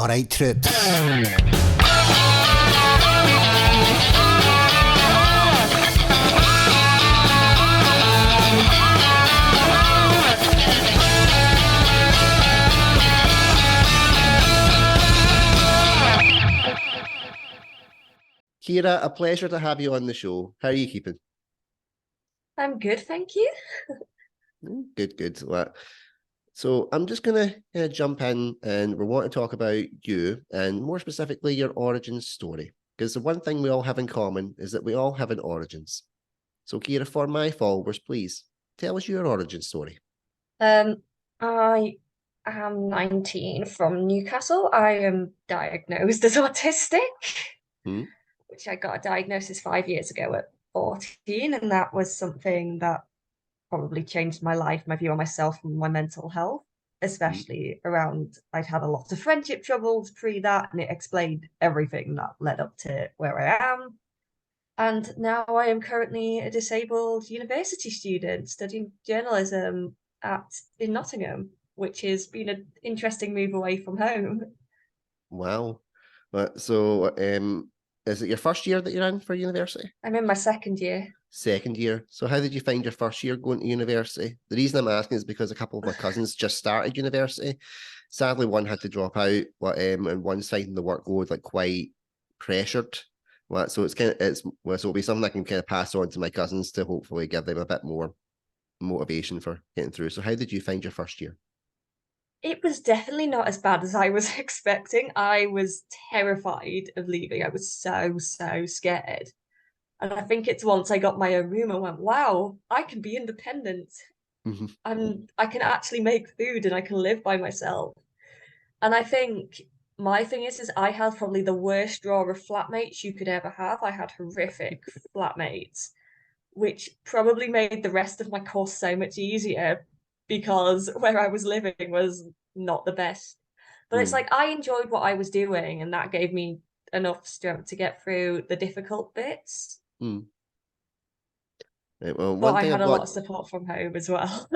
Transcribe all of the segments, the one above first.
All right, troops. Keira, a pleasure to have you on the show. How are you keeping? I'm good, thank you. Good, good. So I'm just going to jump in and we want to talk about you and more specifically your origin story. Because the one thing we all have in common is that we all have an origins. So Keira, for my followers, please tell us your origin story. I am 19 from Newcastle. I am diagnosed as autistic, Hmm? which I got a diagnosis 5 years ago at 14, and that was something that probably changed my life, my view on myself and my mental health, Hmm? especially around I'd had a lot of friendship troubles pre that, and it explained everything that led up to where I am. And now I am currently a disabled university student studying journalism at in Nottingham, which has been an interesting move away from home. Wow. Is it your first year that you're in for university? I'm in my second year. Second year. So how did you find your first year going to university? The reason I'm asking is because a couple of my cousins just started university. Sadly, one had to drop out, and one's finding the workload like quite pressured. So so it'll be something I can kind of pass on to my cousins to hopefully give them a bit more motivation for getting through. So how did you find your first year? It was definitely not as bad as I was expecting. I was terrified of leaving. I was so scared. And I think it's once I got my own room and went, wow, I can be independent Mhm. and I can actually make food and I can live by myself. And I think my thing is I had probably the worst draw of flatmates you could ever have. I had horrific flatmates, which probably made the rest of my course so much easier because where I was living was not the best. But it's Mm, like I enjoyed what I was doing, and that gave me enough strength to get through the difficult bits. mm. Right, well, But one I thing had I've a got. lot of support from home as well.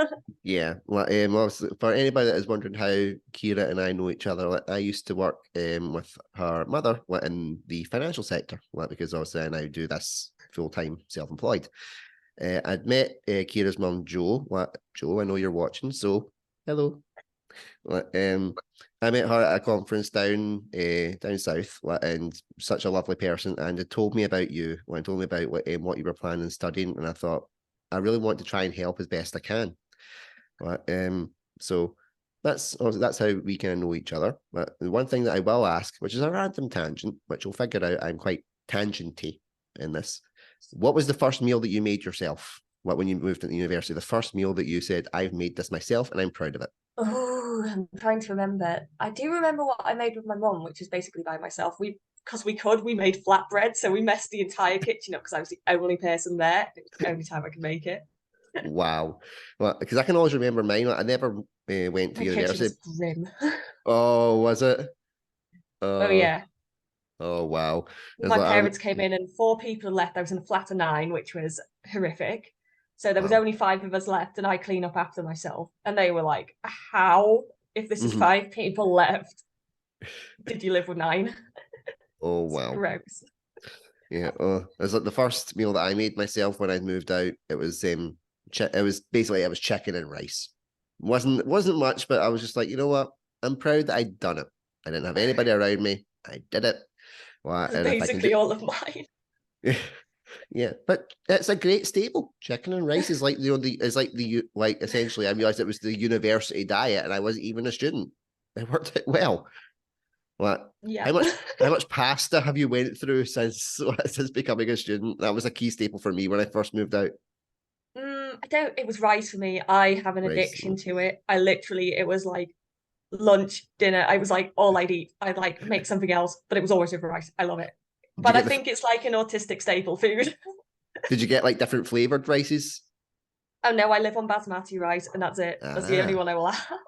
Yeah, obviously, for anybody that is wondering how Keira and I know each other, I used to work with her mother in the financial sector, because obviously I now do this full time, self employed. I'd met Keira's mum, Jo. Jo, I know you're watching, so hello. I met her at a conference down south, and such a lovely person, and it told me about you. It told me about what you were planning on studying, and I thought I really want to try and help as best I can. Right. So that's how we kind of know each other. But the one thing that I will ask, which is a random tangent, which you'll figure out I'm quite tangenty in this. What was the first meal that you made yourself? When you moved into university, the first meal that you said, I've made this myself and I'm proud of it. Oh, I'm trying to remember. I do remember what I made with my mum, which was basically by myself. Because we made flatbread, so we messed the entire kitchen up because I was the only person there. It was the only time I could make it. Wow. Well, because I can always remember mine. I never went to My kitchen university. was grim. Oh, was it? Oh Oh, yeah. oh, wow. It's My like parents came in and four people left. I was in a flat of nine, which was horrific. So there was wow. only five of us left, and I clean up after myself. And they were like, "How? If this is Mhm. five people left, did you live with nine?" Oh, It's wow. gross. Yeah, it was like the first meal that I made myself when I moved out. It was basically it was chicken and rice. Wasn't much, but I was just like, you know what? I'm proud that I'd done it. I didn't have anybody around me. I did it. Well, That's and if I can do, basically all of mine. yeah, but it's a great staple. Chicken and rice is like like essentially. I realized it was the university diet, and I wasn't even a student. It worked out well. What? Yeah. How much pasta have you went through since becoming a student? That was a key staple for me when I first moved out. I don't, it was rice for me. I have an Rice. addiction to it. It was like lunch, dinner. I was like, all I'd eat. I'd like make something else, but it was always with rice. I love it. Did you But I get the? think it's like an autistic staple food. Did you get like different flavored rices? Oh no, I live on basmati rice and that's it. That's the only Ah, one I will have.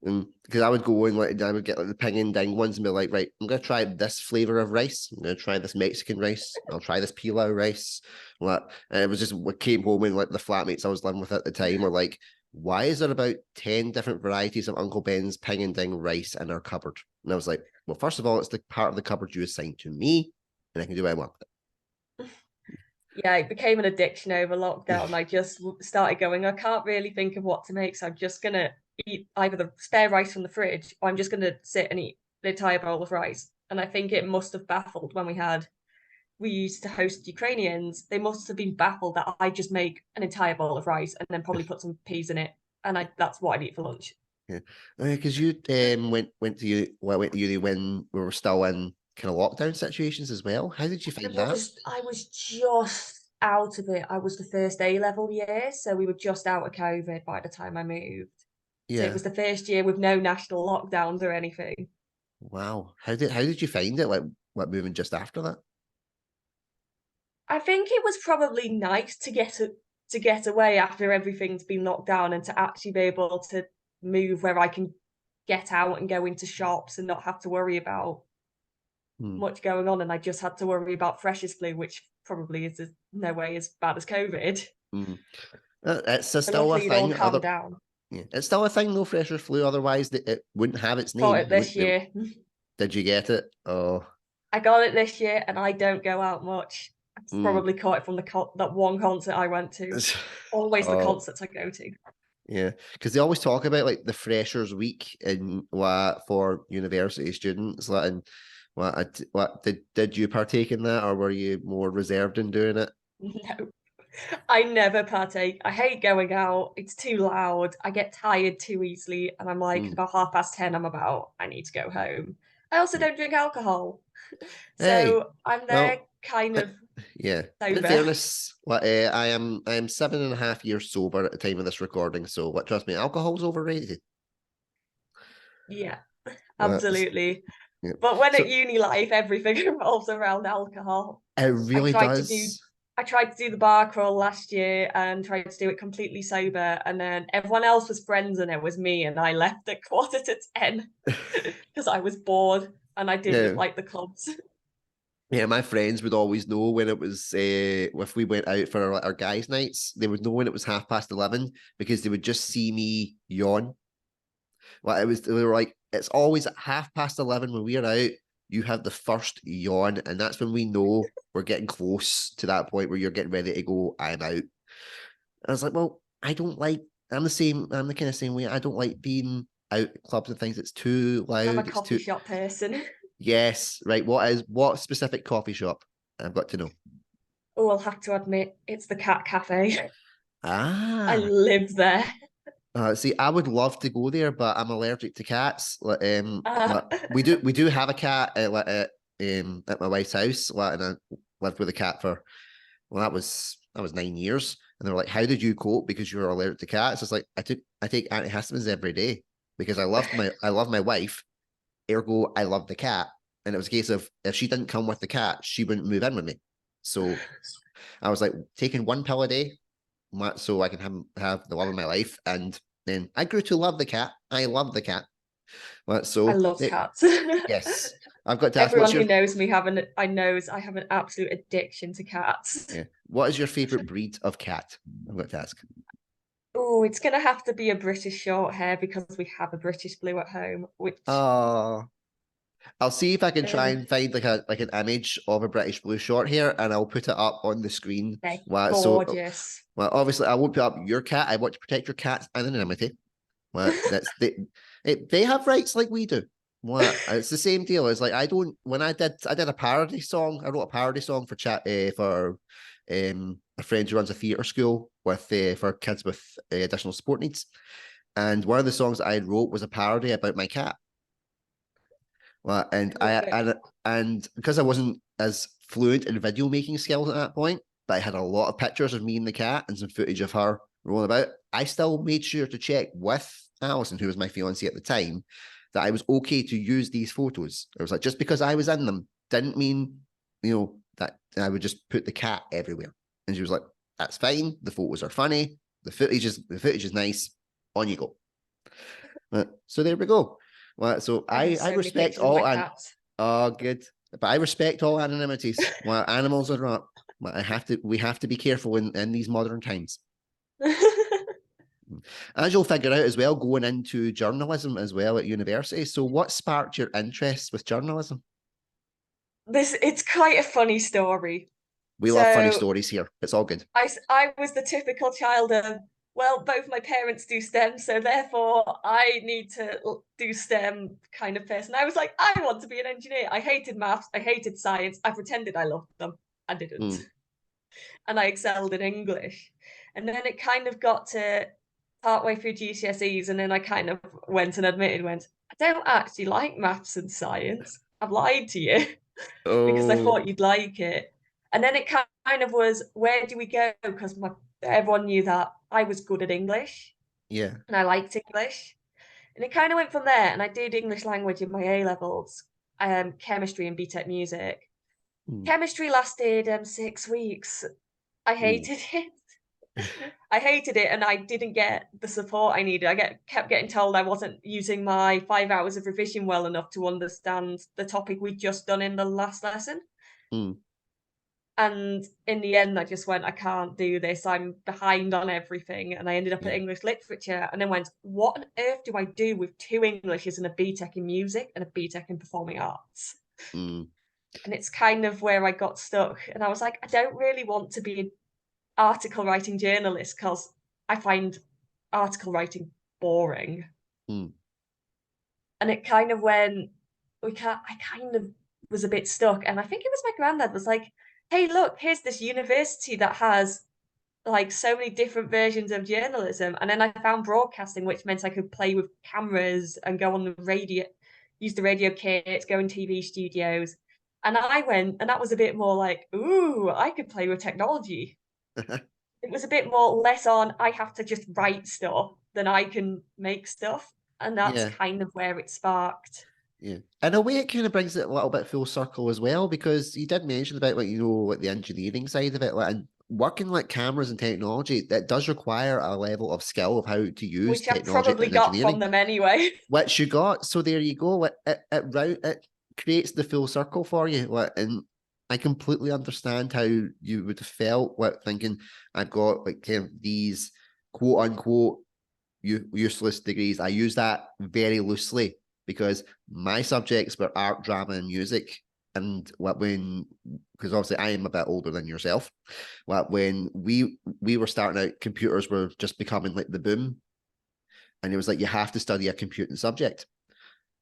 and because I would go in I would get like the ping and ding ones and be like, right, I'm gonna try this flavor of rice. I'm gonna try this Mexican rice. I'll try this pilau rice. And it was just we came home and like the flatmates I was living with at the time were like, why is there about 10 different varieties of Uncle Ben's ping and ding rice in our cupboard? And I was like, well, first of all, it's the part of the cupboard you assigned to me, and I can do what I want Yeah, it became an addiction over with lockdown. it. I just started going, I can't really think of what to make, so I'm just gonna eat either the spare rice from the fridge, or I'm just gonna sit and eat the entire bowl of rice. And I think it must have baffled when we used to host Ukrainians. They must have been baffled that I just make an entire bowl of rice and then probably put some peas in it, and that's what I'd eat for lunch. Yeah, because you went to uni when we were still in kind of lockdown situations as well. How did you find that? I was just out of it. I was the first A level year, so we were just out of COVID by the time I moved. So it Yeah. was the first year with no national lockdowns or anything. Wow. How did you find it? Like moving just after that? I think it was probably nice to get away after everything's been locked down and to actually be able to move where I can get out and go into shops and not have to worry about Hmm. much going on. And I just had to worry about freshers flu, which probably is no way as bad as COVID. Hmm. It's So still a luckily it all thing. calmed down. Yeah, it's still a thing. No freshers flu. Otherwise, it wouldn't have its Got name. it this year. Did you get it? Oh. I got it this year, and I don't go out much. I Mm. probably caught it from that one concert I went to. Always the Oh. concerts I go to. Yeah, because they always talk about like the freshers week in what for university students. Like, and what did you partake in that, or were you more reserved in doing it? No, I never partake. I hate going out. It's too loud. I get tired too easily, and I'm like Mm. about 10:30. I need to go home. I also Yeah. don't drink alcohol, Hey, so I'm there well, kind uh, of yeah. In sober. fairness, I am 7.5 years sober at the time of this recording. So, what trust me, alcohol's overrated. Yeah, Uh, s- absolutely. yeah. But when at So uni life, everything revolves around alcohol. it I really tried to do does. I tried to do the bar crawl last year and tried to do it completely sober, and then everyone else was friends and it was me, and I left at 10:15 because I was bored and I didn't Yeah. like the clubs. Yeah, my friends would always know when it was if we went out for our guys' nights, they would know when it was 11:30 because they would just see me yawn. Well, they were like, it's always at 11:30 when we are out. You have the first yawn, and that's when we know we're getting close to that point where you're getting ready to go. I'm out. And I was like, well, I don't like. I'm the same. I'm the kind of same way. I don't like being out at clubs and things. It's too I'm a loud. It's coffee too. shop person. Yes, right. What specific coffee shop? I've got to know. Oh, I'll have to admit, it's the cat cafe. I Ah, live there. see, I would love to go there, but I'm allergic to cats. Uh, We do have a cat at my wife's house, and I lived with a cat for well, that was 9 years, and they're like, "How did you cope? Because you're allergic to cats?" It's like I take antihistamines every day because I love my wife, ergo I love the cat, and it was a case of if she didn't come with the cat, she wouldn't move in with me. So I was like taking one pill a day so I can have the love of my life. And then I grew to love the cat. I love the cat. I So love cats. yes, I've got to ask, Everyone who knows me knows I have an absolute addiction to cats. what is your favorite breed of cat? I've got to ask. Oh, it's gonna have to be a British short hair because we have a British Blue at home, which Oh, I'll see if I can try um, and find like an image of a British blue short hair, and I'll put it up on the screen. they're So, gorgeous. well, obviously, I won't put up your cat. I want to protect your cat's anonymity. That's they have rights like we do. It's the same deal. It's like I don't. When I did a parody song. I wrote a parody song for chat for a friend who runs a theatre school with for kids with additional support needs. And one of the songs that I wrote was a parody about my cat. Well, and I love I it. and because I wasn't as fluent in video making skills at that point, but I had a lot of pictures of me and the cat and some footage of her rolling about. I still made sure to check with Alison, who was my fiancée at the time, that I was okay to use these photos. I was like, just because I was in them didn't mean, that I would just put the cat everywhere. And she was like, that's fine. The photos are funny. The footage is nice. On you go. So there we go. Well, so I have I so many respect pictures of my all and cats. oh good, but I respect all anonymities. Well, animals are not. Well, we have to be careful in these modern times. As you'll figure out as well, going into journalism as well at university. So what sparked your interest with journalism? It's quite a funny story. We love funny So stories here. It's all good. I was the typical child of, well, both my parents do STEM, so therefore I need to do STEM kind of person. I was like, I want to be an engineer. I hated maths, I hated science. I pretended I loved them. I didn't. Mm, And I excelled in English. And then it kind of got to partway through GCSEs, and then I kind of went and went, I don't actually like maths and science. I've lied to you because I oh, thought you'd like it. And then it kind of was, where do we go? Because everyone knew that I was good at English yeah. and I liked English. And it kind of went from there. And I did English language in my A levels, chemistry and BTEC music. Mm, Chemistry lasted 6 weeks. I mm, hated it. I hated it, and I didn't get the support I needed. Kept getting told I wasn't using my 5 hours of revision well enough to understand the topic we'd just done in the last lesson. mm, And in the end, I just went, I can't do this. I'm behind on everything. And I ended up at yeah. English literature and then went, what on earth do I do with two Englishes and a BTEC in music and a BTEC in performing arts? Mm, And it's kind of where I got stuck. And I was like, I don't really want to be an article writing journalist because I find article writing boring. mm, And it kind of went, I kind of was a bit stuck. And I think it was my granddad was like, hey, look, here's this university that has like so many different versions of journalism. And then I found broadcasting, which meant I could play with cameras and go on the radio, use the radio kits, go in TV studios. And I went, and that was a bit more like, ooh, I could play with technology. It was a bit more less on, I have to just write stuff than I can make stuff. And that's yeah. kind of where it sparked. Yeah. In a way, it kind of brings it a little bit full circle as well, because you did mention about like, like the engineering side of it, like, and working like cameras and technology, that does require a level of skill of how to use Which I technology probably and got from engineering, them anyway. which you got. So there you go. It creates the full circle for you. Like, and I completely understand how you would have felt, like thinking, I've got like kind of these quote unquote useless degrees. I use that very loosely because my subjects were art, drama, and music. And what when, because obviously I am a bit older than yourself, what when we were starting out, computers were just becoming like the boom, and it was like you have to study a computing subject.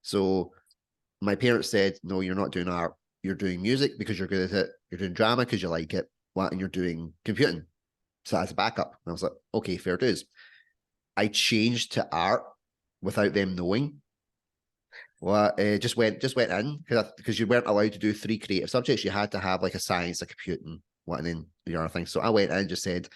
So my parents said, no, you're not doing art. You're doing music because you're good at it. You're doing drama because you like it. What? And you're doing computing. So that's a backup. And I was like, okay, fair dues. I changed to art without them knowing. Well, just went in because you weren't allowed to do three creative subjects. You had to have like a science, a computing, what, and then the other thing. So I went in and just said,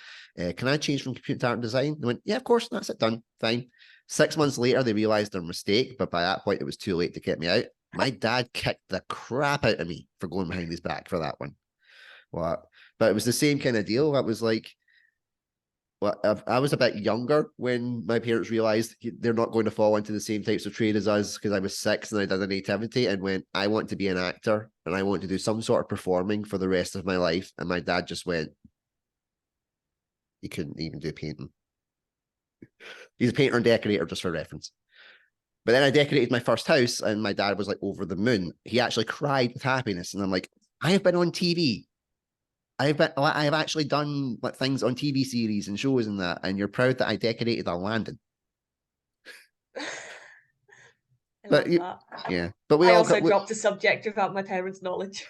"Can I change from computing to art and design?" They went, "Yeah, of course." That's it, done, fine. 6 months later, they realized their mistake, but by that point, it was too late to get me out. My dad kicked the crap out of me for going behind his back for that one. What? But it was the same kind of deal. That was like, well, I was a bit younger when my parents realized they're not going to fall into the same types of trade as us, because I was 6 and I did a nativity and went, I want to be an actor and I want to do some sort of performing for the rest of my life. And my dad just went, he couldn't even do painting. He's a painter and decorator, just for reference. But then I decorated my first house and my dad was like over the moon. He actually cried with happiness. And I'm like, I have been on TV. I have actually done like things on TV series and shows and that, and you're proud that I decorated a landing. I But love that. yeah, but we I all also got dropped a subject without my parents' knowledge.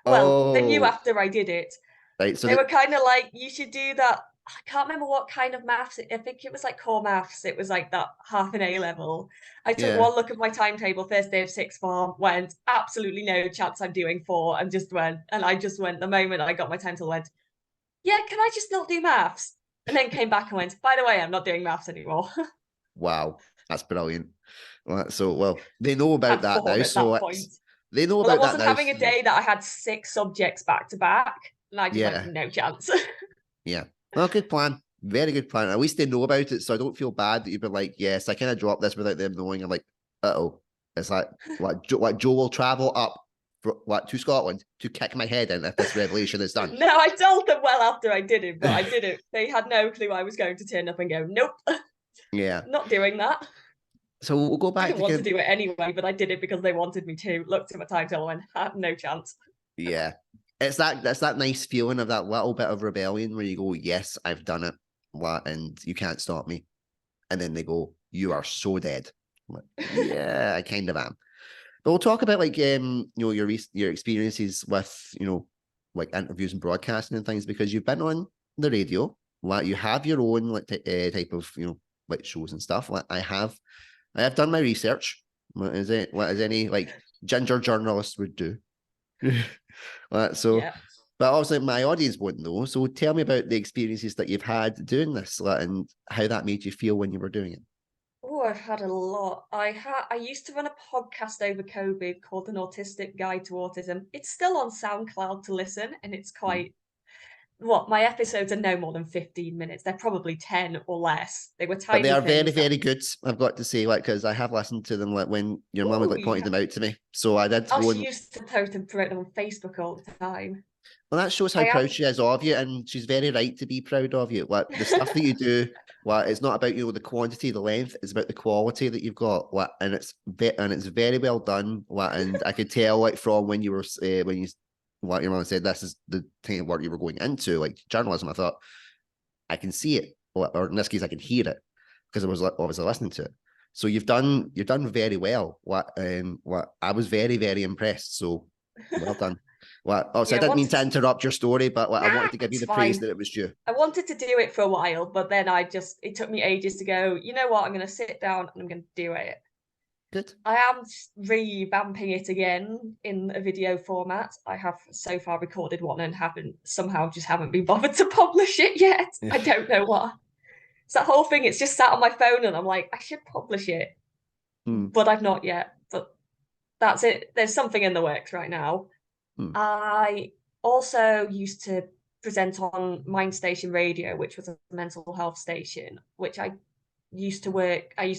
Well, they knew oh after I did it. right. So They that were kind of like, you should do that. I can't remember what kind of maths. I think it was like core maths. It was like that half an A level. I took yeah, one look at my timetable, first day of sixth form, went, absolutely no chance I'm doing four, and just went. And I just went, the moment I got my timetable, went, yeah, can I just not do maths? And then came back and went, by the way, I'm not doing maths anymore. wow, that's brilliant. Well, they know about At that four now, at that so point. they know Well, I about that wasn't now. having a So, day that I had 6 subjects back to back. And I just went, yeah, no chance. yeah. Well, good plan. Very good plan. At least they know about it, so I don't feel bad that you've been like, yes, I kind of dropped this without them knowing. I'm like, oh, it's like what Joe will travel up for, what, to Scotland to kick my head in if this revelation is done. No, I told them well after I did it, but I did it. They had no clue I was going to turn up and go, nope. Yeah. Not doing that. So we'll go back Didn't to want to do it anyway, but I did it because they wanted me to. Looked at my timetable and went, no chance. yeah. That's that nice feeling of that little bit of rebellion where you go, yes, I've done it, and you can't stop me. And then they go, you are so dead. I'm like, yeah, I kind of am. But we'll talk about like your experiences with like interviews and broadcasting and things, because you've been on the radio, like you have your own like type of like shows and stuff. Like I have done my research. What is any like ginger journalist would do? So, Yeah. but also my audience wouldn't know. So tell me about the experiences that you've had doing this, like, and how that made you feel when you were doing it. Oh, I've had a lot. I used to run a podcast over COVID called An Autistic Guide to Autism. It's still on SoundCloud to listen, and it's Mm. quite what my episodes are no more than 15 minutes. They're probably 10 or less. They were But they tiny are very, things that very good. I've got to say, like, because I have listened to them, like when your mum had ooh, like pointed them out to me. So I did oh, go she and used to post and promote them on Facebook all the time. well, that shows how I proud am she is of you, and she's very right to be proud of you. Like the stuff that you do, well, it's not about the quantity, the length, it's about the quality that you've got. Like, and it's very well done. Like, and I could tell like from when you were when you what your mum said this is the kind of work you were going into, like journalism. I thought I can see it, or in this case, I can hear it because I was obviously listening to it. So you've done very well. What I was very, very impressed. So well done. Well, oh, so I yeah, didn't mean wanted to to interrupt your story, but like, I nah, wanted to give you it's the praise fine. that it was due. I wanted to do it for a while, but then it took me ages to go, you know what, I'm gonna sit down and I'm gonna do it. Good. I am revamping it again in a video format. I have so far recorded one and haven't been bothered to publish it yet. I don't know why. It's that whole thing, it's just sat on my phone and I'm like, I should publish it, Hmm. but I've not yet. But that's it. There's something in the works right now. Hmm. I also used to present on Mind Station Radio, which was a mental health station, which I used to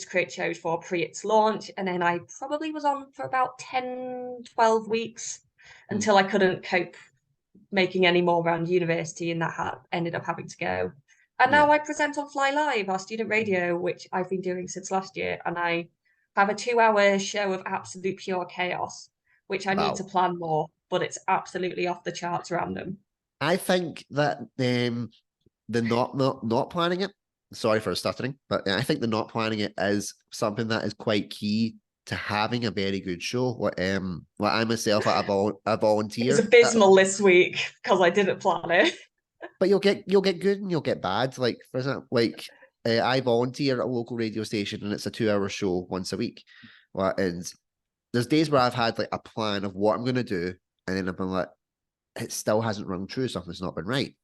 create shows for pre its launch, and then I probably was on for about 10, 12 weeks Hmm. until I couldn't cope making any more around university, and ended up having to go. And Yeah. now I present on Fly Live, our student radio, which I've been doing since last year, and I have a 2 hour show of absolute pure chaos, which I need to Wow. plan more, but it's absolutely off the charts random. I think that the not planning it. Sorry for stuttering, but I think the not planning it is something that is quite key to having a very good show. Like I myself, I It was volunteer, abysmal this week because I didn't plan it. but you'll get good and you'll get bad. Like for example, like I volunteer at a local radio station, and it's a 2 hour show once a week. Well, and there's days where I've had like a plan of what I'm going to do, and then I've been like, it still hasn't rung true. Something's not been right.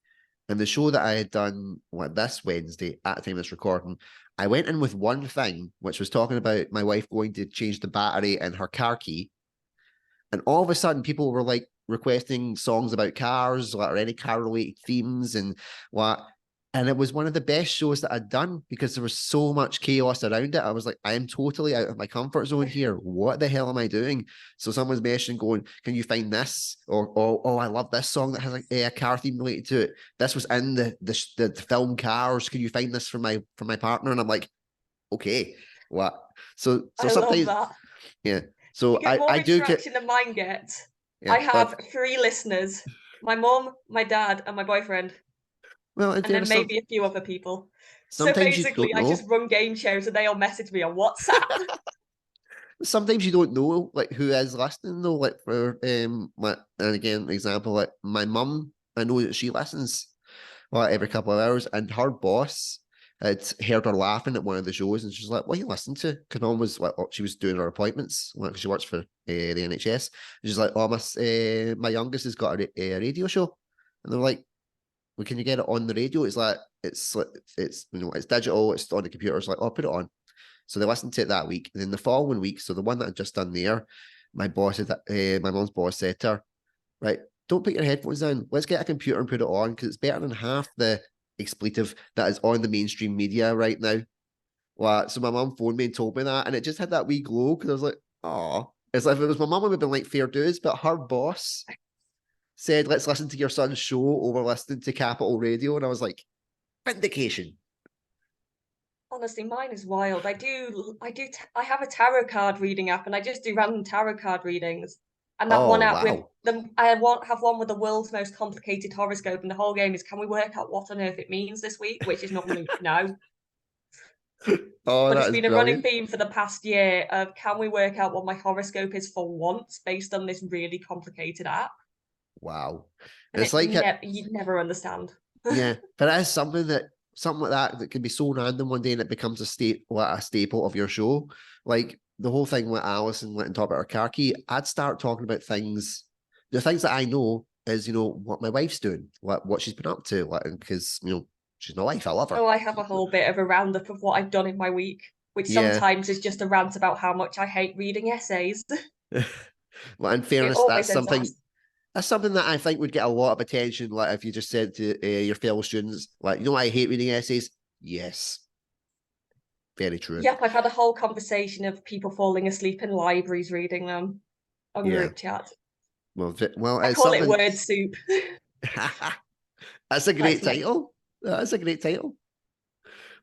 And the show that I had done this Wednesday at the time of this recording, I went in with one thing, which was talking about my wife going to change the battery in her car key. And all of a sudden, people were like requesting songs about cars or any car related themes and what. And it was one of the best shows that I'd done because there was so much chaos around it. I was like, I am totally out of my comfort zone here. What the hell am I doing? So someone's messaging going, can you find this? Or oh, I love this song that has a car theme related to it. This was in the film Cars. Can you find this for my partner? And I'm like, okay, what? So I love sometimes, that. yeah. You So get more I do get, interaction than mine gets. yeah, I have but 3 listeners: my mom, my dad, and my boyfriend, well, in and then fairness, maybe a few other people. So sometimes you basically, don't I just know. run game shows and they all message me on WhatsApp. Sometimes you don't know like who is listening though. Like for and again, example like my mum, I know that she listens every couple of hours, and her boss had heard her laughing at one of the shows, and she's like, "What are you listening to?" Because mum was like, she was doing her appointments. Like, she works for the NHS. And she's like, "Oh, my youngest has got a radio show," and they're like, "Well, can you get it on the radio?" It's it's digital. It's on the computer. It's like, "Oh, put it on." So they listened to it that week. And then the following week, so the one that I'd just done there, my mom's boss said to her, right, don't put your headphones down. Let's get a computer and put it on because it's better than half the expletive that is on the mainstream media right now. Well, so my mom phoned me and told me that, and it just had that wee glow because I was like, oh. It's like if it was my mom, it would have been like fair dues, but her boss said, let's listen to your son's show over listening to Capital Radio. And I was like, vindication. Honestly, mine is wild. I have a tarot card reading app, and I just do random tarot card readings. And that one Oh, app with wow. have one with the world's most complicated horoscope, and the whole game is, can we work out what on earth it means this week? Which is normally no. Oh, But that it's is been a running brilliant. theme for the past year of, can we work out what my horoscope is for once based on this really complicated app? Wow. And It's like, you'd never understand. yeah, but that is something like that that can be so random one day and it becomes a staple of your show. Like the whole thing with Alison went and talk about her car key. I'd start talking about the things that I know is, what my wife's doing, what she's been up to, because, she's my wife. I love her. Oh, I have a whole bit of a roundup of what I've done in my week, which Yeah. sometimes is just a rant about how much I hate reading essays. Well, in It fairness, always ends off. that's something that I think would get a lot of attention. Like if you just said to your fellow students, like, I hate reading essays. Yes, very true. Yep, I've had a whole conversation of people falling asleep in libraries reading them on Yeah. group chat. Well, I it's call it something. word soup. That's a That's great me. title. That's a great title.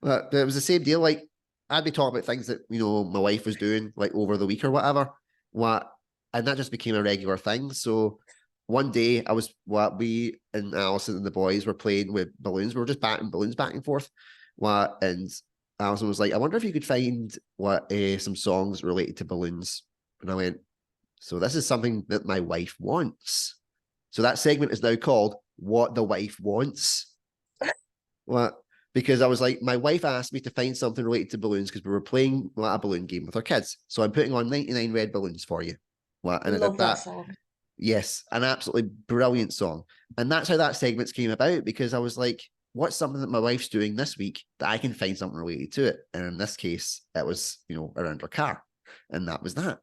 But it was the same deal. Like I'd be talking about things that my wife was doing like over the week or whatever. What, and that just became a regular thing. So one day I was we and Alison and the boys were playing with balloons. We were just batting balloons back and forth. And Alison was like, "I wonder if you could find some songs related to balloons." And I went, "So this is something that my wife wants." So that segment is now called "What the Wife Wants." What? Because I was like, my wife asked me to find something related to balloons because we were playing a balloon game with our kids. So I'm putting on 99 red balloons for you. What? And I did Love that that. song. Yes, an absolutely brilliant song. And that's how that segment came about because I was like, what's something that my wife's doing this week that I can find something related to it? And in this case, it was, around her car. And that was that.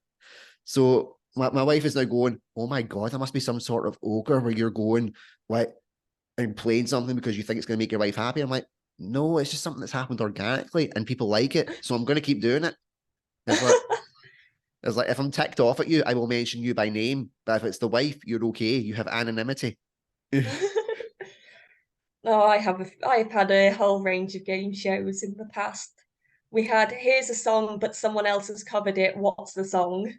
So my wife is now going, oh my God, there must be some sort of ogre where you're going, like, and playing something because you think it's going to make your wife happy. I'm like, no, it's just something that's happened organically and people like it. So I'm going to keep doing it. It's like, if I'm ticked off at you, I will mention you by name. But if it's the wife, you're okay. You have anonymity. No, I've had a whole range of game shows in the past. We had Here's a Song, but someone else has covered it. What's the song?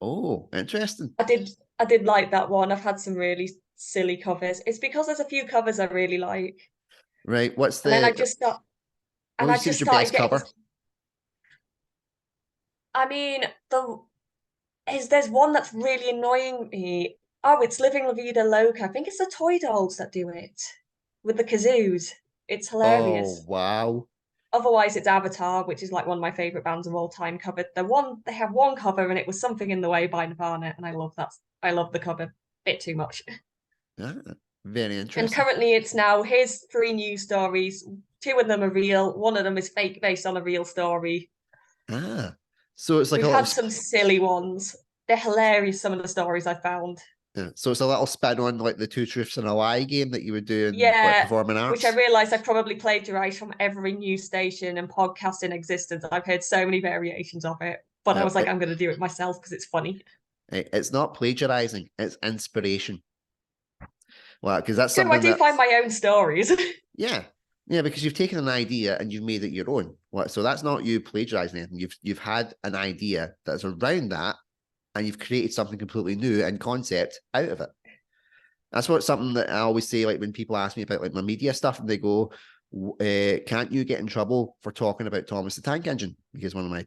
Oh, interesting. I did like that one. I've had some really silly covers. It's because there's a few covers I really like. Right. And then What would you say was I just your started best getting, cover? I mean, there's one that's really annoying me. Oh, it's Living La Vida Loca. I think it's the Toy Dolls that do it with the kazoos. It's Oh, hilarious. wow. Otherwise, it's Avatar, which is like one of my favorite bands of all time. Covered they have one cover, and it was Something in the Way by Nirvana, and I love that. I love the cover bit too much. Ah, very And interesting. currently, it's now here's three news stories. Two of them are real. One of them is fake, based on a real story. Ah, so it's like a We've little had some silly ones. They're hilarious. Some of the stories I found. yeah, so it's a little spin on like the Two Truths and a Lie game that you would do in like Yeah, performing which I arts. realised I probably plagiarised from every news station and podcast in existence. I've heard so many variations of it, but I No, was like, I'm going to do it myself because it's funny. it's not plagiarizing; it's inspiration. Well, because that's True, I something do that find my own stories. yeah, yeah, because you've taken an idea and you've made it your own. Well, so that's not you plagiarizing anything. You've had an idea that's around that, and you've created something completely new and concept out of it. That's what something that I always say, like when people ask me about like my media stuff, and they go, "Can't you get in trouble for talking about Thomas the Tank Engine?" Because one of my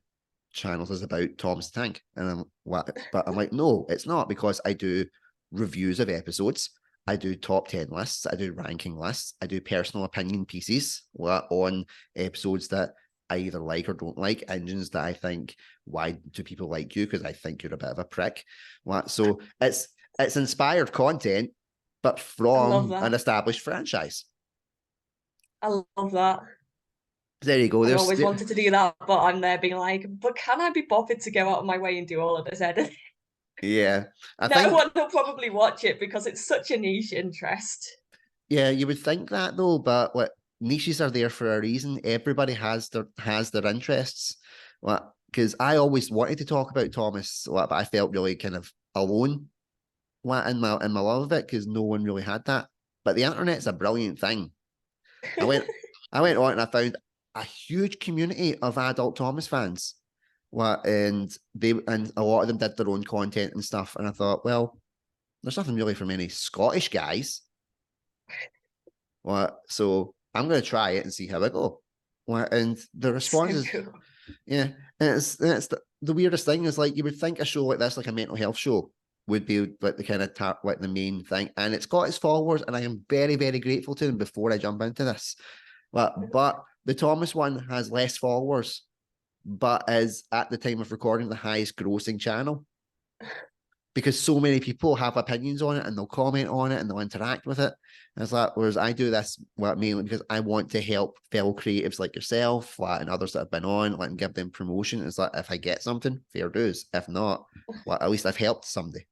channels is about Thomas the Tank, and but I'm like, no, it's not because I do reviews of episodes, I do top 10 lists, I do ranking lists, I do personal opinion pieces on episodes that I either like or don't like, engines that I think, why do people like you? Because I think you're a bit of a prick. So it's inspired content but I love from an that. established franchise. I love that. There you go. I've There's always wanted to do that, but I'm there being like, but can I be bothered to go out of my way and do all of this editing? yeah. I No think one will probably watch it because it's such a niche interest. yeah, you would think that though, but what niches are there for a reason. Everybody has their interests. What because I always wanted to talk about Thomas, but I felt really kind of alone in my love of it because no one really had that. But the internet's a brilliant thing. I went I went on and I found a huge community of adult Thomas fans. And a lot of them did their own content and stuff. And I thought, well, there's nothing really from any Scottish guys. So I'm going to try it and see how I go. And the response So is, cool. yeah. And it's the weirdest thing is, like, you would think a show like this, like a mental health show, would be like the kind of like the main thing. And it's got its followers, and I am very, very grateful to them before I jump into this. But the Thomas one has less followers, but is at the time of recording the highest grossing channel, because so many people have opinions on it and they'll comment on it and they'll interact with it. And it's like, whereas I do this mainly because I want to help fellow creatives like yourself, and others that have been on, and give them promotion. It's like, if I get something, fair dues. If not, at least I've helped somebody.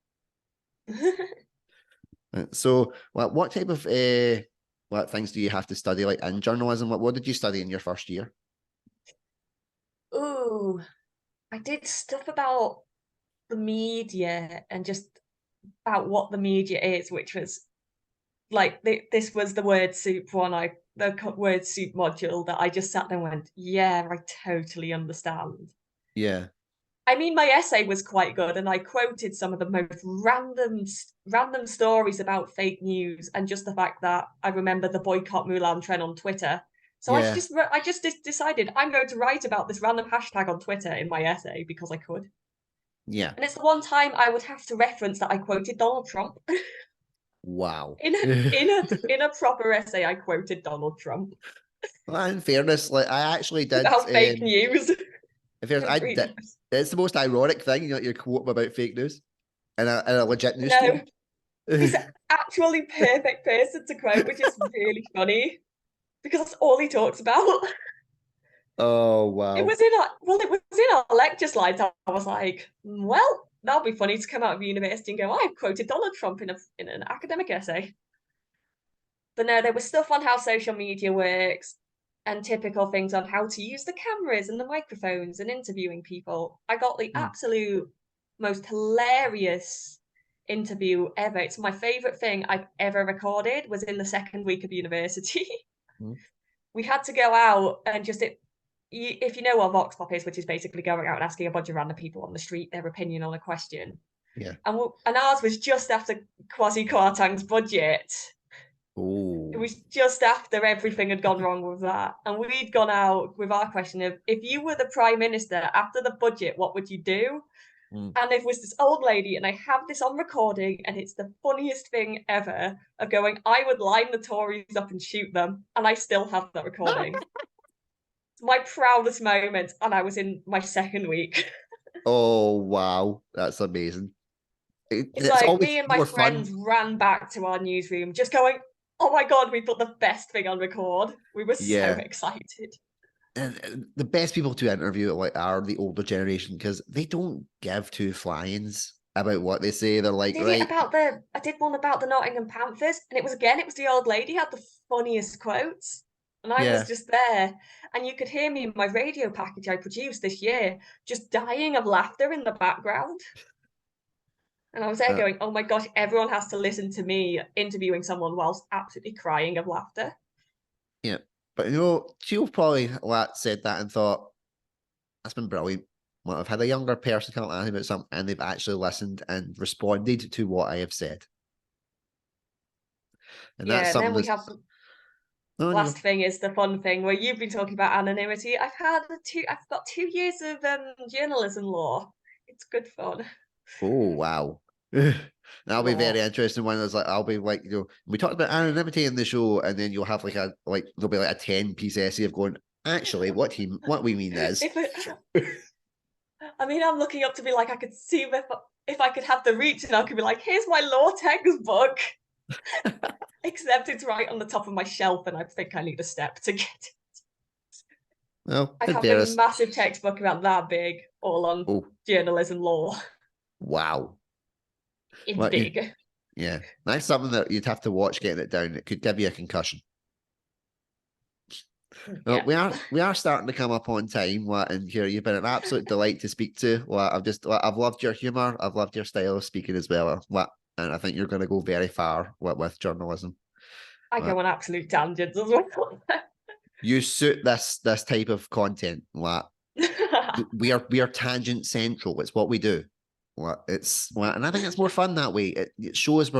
So, what type of things do you have to study, like in journalism? What did you study in your first year? Ooh, I did stuff about the media and just about what the media is, which was like this was the word soup one. The word soup module that I just sat there and went, yeah, I totally understand. Yeah. I mean, my essay was quite good, and I quoted some of the most random stories about fake news, and just the fact that I remember the boycott Mulan trend on Twitter. So Yeah. I just decided I'm going to write about this random hashtag on Twitter in my essay because I could. Yeah. And it's the one time I would have to reference that I quoted Donald Trump. Wow. In a proper essay, I quoted Donald Trump Well, in fairness, like, I actually did. about fake news. In fairness, I did. It's the most ironic thing, you're quoting about fake news in a legit news No, story. he's actually perfect person to quote, which is really funny because that's all he talks about. Oh wow. It was in our lecture slides. I was like, well, that'll be funny to come out of university and go, I've quoted Donald Trump in an academic essay. But no, there was stuff on how social media works and typical things on how to use the cameras and the microphones and interviewing people. I got the absolute most hilarious interview ever. It's my favorite thing I've ever recorded. Was in the second week of university. We had to go out and if you know what Vox Pop is, which is basically going out and asking a bunch of random people on the street their opinion on a question. Yeah. And ours was just after Kwasi Kwarteng's budget. Oh. It was just after everything had gone wrong with that. And we'd gone out with our question of, if you were the Prime Minister after the budget, what would you do? And it was this old lady, and I have this on recording, and it's the funniest thing ever, of going, I would line the Tories up and shoot them. And I still have that recording. It's my proudest moment. And I was in my second week. Oh wow, that's amazing. It's It's like always me and my more friends fun. ran back to our newsroom just going, oh my God, we put the best thing on record. We were so Yeah. excited. And the best people to interview are the older generation, because they don't give two flyings about what they say. They're like, right. I did one about the Nottingham Panthers, and it was the old lady had the funniest quotes. And I Yeah. was just there. And you could hear me in my radio package I produced this year, just dying of laughter in the background. And I was there going, oh my gosh, everyone has to listen to me interviewing someone whilst absolutely crying of laughter. Yeah. But she'll probably said that and thought, that's been brilliant. Well, I've had a younger person come at me about something, and they've actually listened and responded to what I have said. And that's Yeah, and something then we that's. have the No, you last go. thing is the fun thing where you've been talking about anonymity. I've got 2 years of journalism law. It's good fun. Oh wow. That'll be very Law. interesting. One that's like, I'll be like, we talked about anonymity in the show, and then you'll have there'll be like a 10-piece essay of going, actually, what we mean is. I mean, I'm looking up to be like, I could see if I could have the reach, and I could be like, here's my law textbook. Except it's right on the top of my shelf, and I think I need a step to get it. Well, I in have a fairness. massive textbook about that big, all on journalism law. Wow. In big. Yeah. That's something that you'd have to watch getting it down. It could give you a concussion. Well, Yeah. we are starting to come up on time, and here you've been an absolute delight to speak to. I've loved your humor. I've loved your style of speaking as well. And I think you're going to go very far with journalism. I go on absolute tangents as well. you suit this type of content. Like we are tangent central. It's what we do. Like and I think it's more fun that way. It shows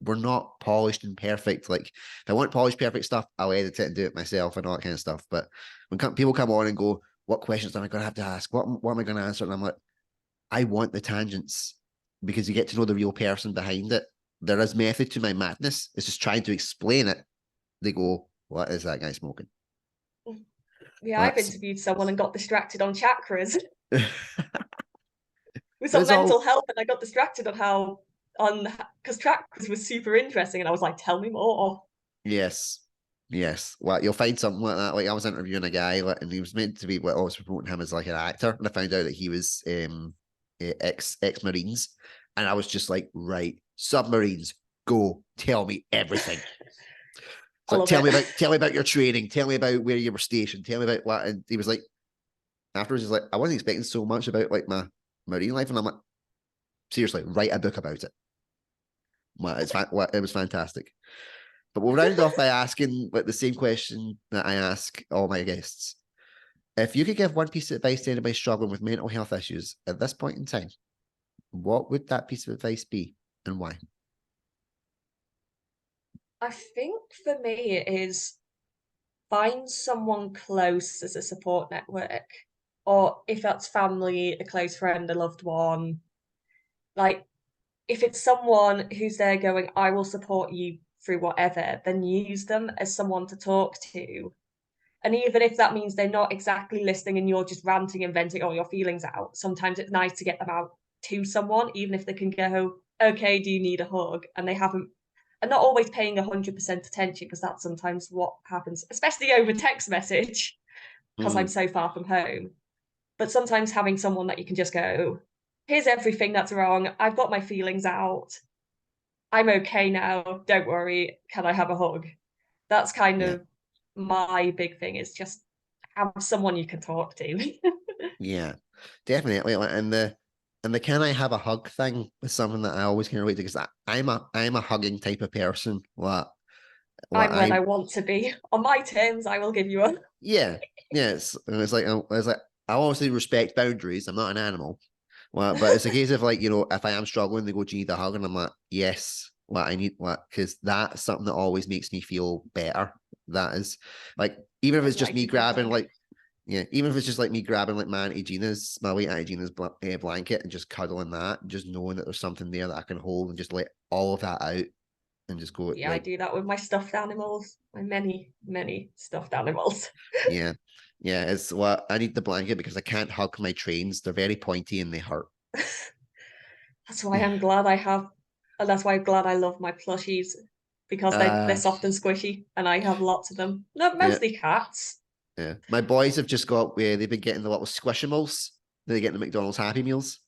we're not polished and perfect. Like if I want polished, perfect stuff, I'll edit it and do it myself and all that kind of stuff. But when people come on and go, "What questions am I going to have to ask? What am I going to answer?" And I'm like, I want the tangents because you get to know the real person behind it. There is method to my madness. It's just trying to explain it. They go, "What is that guy smoking?" Yeah, I've That's interviewed someone and got distracted on chakras. It was on it's mental all health, and I got distracted on because chakras was super interesting, and I was like, "Tell me more." yes. Yes, well, you'll find something like that. Like I was interviewing a guy, like, and he was meant to be. Like, I was promoting him as like an actor, and I found out that he was ex Marines, and I was just like, right, submarines, go tell me everything. It's I like love it. tell me about your training, tell me about where you were stationed, tell me about what. And he was like, afterwards, he's like, I wasn't expecting so much about like my marine life, and I'm like, seriously, write a book about it. Well, it was fantastic. But we'll round off by asking like the same question that I ask all my guests. If you could give one piece of advice to anybody struggling with mental health issues at this point in time, what would that piece of advice be and why? I think for me it is find someone close as a support network, or if that's family, a close friend, a loved one. Like, if it's someone who's there going, I will support you through whatever, then use them as someone to talk to. And even if that means they're not exactly listening and you're just ranting and venting all your feelings out, sometimes it's nice to get them out to someone, even if they can go, okay, do you need a hug? And they haven't, and not always paying 100% attention, because that's sometimes what happens, especially over text message, because I'm Mm, so far from home. But sometimes having someone that you can just go, here's everything that's wrong. I've got my feelings out. I'm okay now. Don't worry. Can I have a hug? That's kind yeah, of my big thing, is just have someone you can talk to. yeah, definitely. Like, and the can I have a hug thing is something that I always can relate to because I'm a hugging type of person. What I'm when I I want to be. On my terms, I will give you a. yeah yeah. It's like I obviously respect boundaries. I'm not an animal. Well, but it's a case of like, if I am struggling, they go, "Do you need a hug?" And I'm like, yes, what I need, what, because that's something that always makes me feel better. That is like, even if A it's just me nice big grabbing hug. like, yeah, even if it's just like me grabbing like my late Auntie Gina's blanket and just cuddling that, and just knowing that there's something there that I can hold and just let all of that out and just go Yeah, I like, do that with my stuffed animals, my many, many stuffed animals. yeah, yeah, it's what I need the blanket because I can't hug my trains. They're very pointy and they hurt. That's why I'm glad I have, and that's why I'm glad I love my plushies, because they're Uh, soft and squishy, and I have lots of them. No, yeah. mostly cats. Yeah. My boys have just got where they've been getting the little squishimals. They get the McDonald's Happy Meals.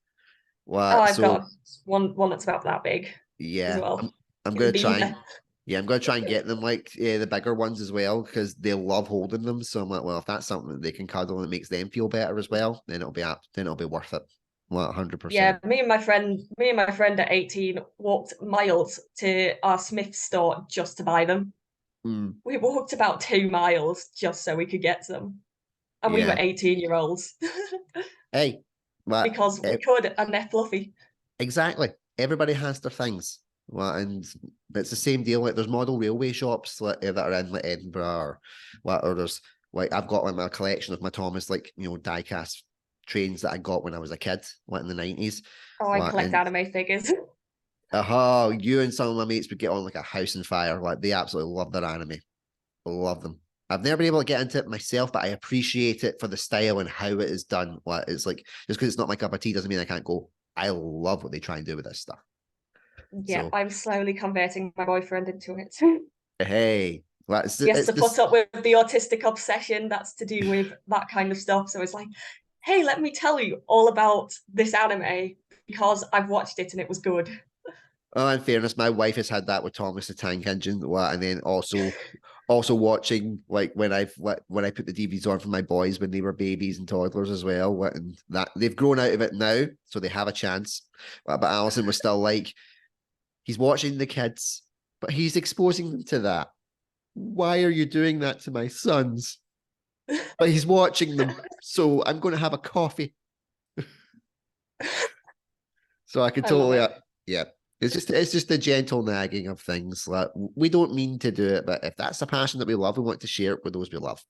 Oh, I've So got one that's about that big as yeah, well. I'm In the gonna try and beaver. yeah, I'm gonna try and get them like the bigger ones as well because they love holding them. So I'm like, well, if that's something that they can cuddle and it makes them feel better as well, then it'll be worth it. Well, 100%. Yeah, me and my friend at 18 walked miles to our Smith store just to buy them. Mm, We walked about 2 miles just so we could get them. And we were yeah. 18-year-olds Hey, but because we could, and they're fluffy. exactly. Everybody has their things. Well, and it's the same deal. Like there's model railway shops that are in like Edinburgh or there's like I've got like my collection of my Thomas like diecast trains that I got when I was a kid, like in the 90s. Oh, I collect And anime figures. you and some of my mates would get on like a house on fire. Like they absolutely love their anime. Love them. I've never been able to get into it myself, but I appreciate it for the style and how it is done. Like it's like just because it's not my cup of tea doesn't mean I can't go. I love what they try and do with this stuff. Yeah, So I'm slowly converting my boyfriend into it. hey, well, He has it's to put this. up with the autistic obsession that's to do with that kind of stuff. So it's like, hey, let me tell you all about this anime because I've watched it and it was good. Oh, in fairness, my wife has had that with Thomas the Tank Engine, and then also watching like when I put the DVDs on for my boys when they were babies and toddlers as well, and that they've grown out of it now, so they have a chance. But Alison was still like, he's watching the kids, but he's exposing them to that. why are you doing that to my sons? But he's watching them, so I'm going to have a coffee. So I could I love totally, it. yeah. It's just the gentle nagging of things. Like we don't mean to do it, but if that's a passion that we love, we want to share it with those we love.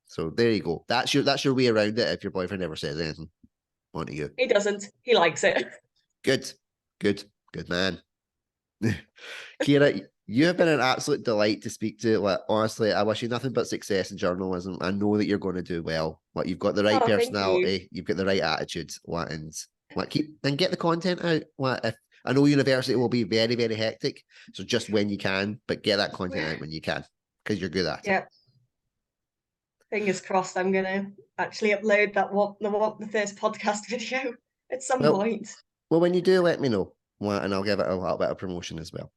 So there you go. That's your way around it. If your boyfriend ever says anything onto you, He doesn't. He likes it. good, good man. Keira, you have been an absolute delight to speak to. Like honestly, I wish you nothing but success in journalism. I know that you're going to do well. Like you've got the right Oh, thank you. personality, you've got the right attitude. Like, and like keep and get the content out. Like if I know university will be very, very hectic. So just when you can, but get that content out when you can. Because you're good at it. Yep. Fingers crossed I'm gonna actually upload the first podcast video at some Well, point. well, when you do, let me know. Well, and I'll give it a little bit of promotion as well.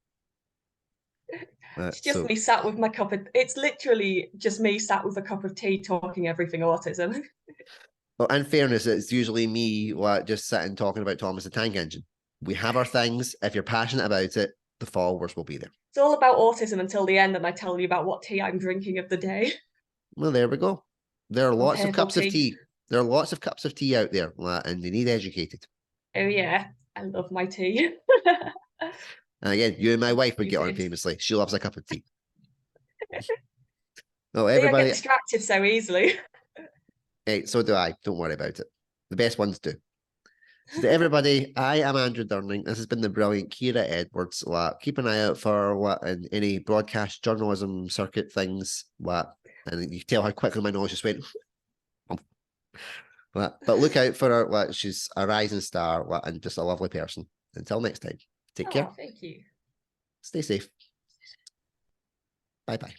It's just So me sat with my cup of it's literally just me sat with a cup of tea talking everything autism. well, in fairness, it's usually me like just sitting talking about Thomas the Tank Engine. We have our things. If you're passionate about it, the followers will be there. It's all about autism until the end, and I tell you about what tea I'm drinking of the day. Well, there we go. There are On lots of herbal cups of tea. tea. There are lots of cups of tea out there, and they need educated. Oh yeah, I love my tea. And again, you and my wife would You get on did. famously. She loves a cup of tea. No, See, I get everybody. distracted so easily. Hey, so do I. Don't worry about it. The best ones do. So to everybody, I am Andrew Durning. This has been the brilliant Keira Edwards. Keep an eye out for what in any broadcast journalism circuit things. And you can tell how quickly my nose just went. But look out for her. She's a rising star and just a lovely person. Until next time, take care. Oh, thank you. Stay safe. Bye bye.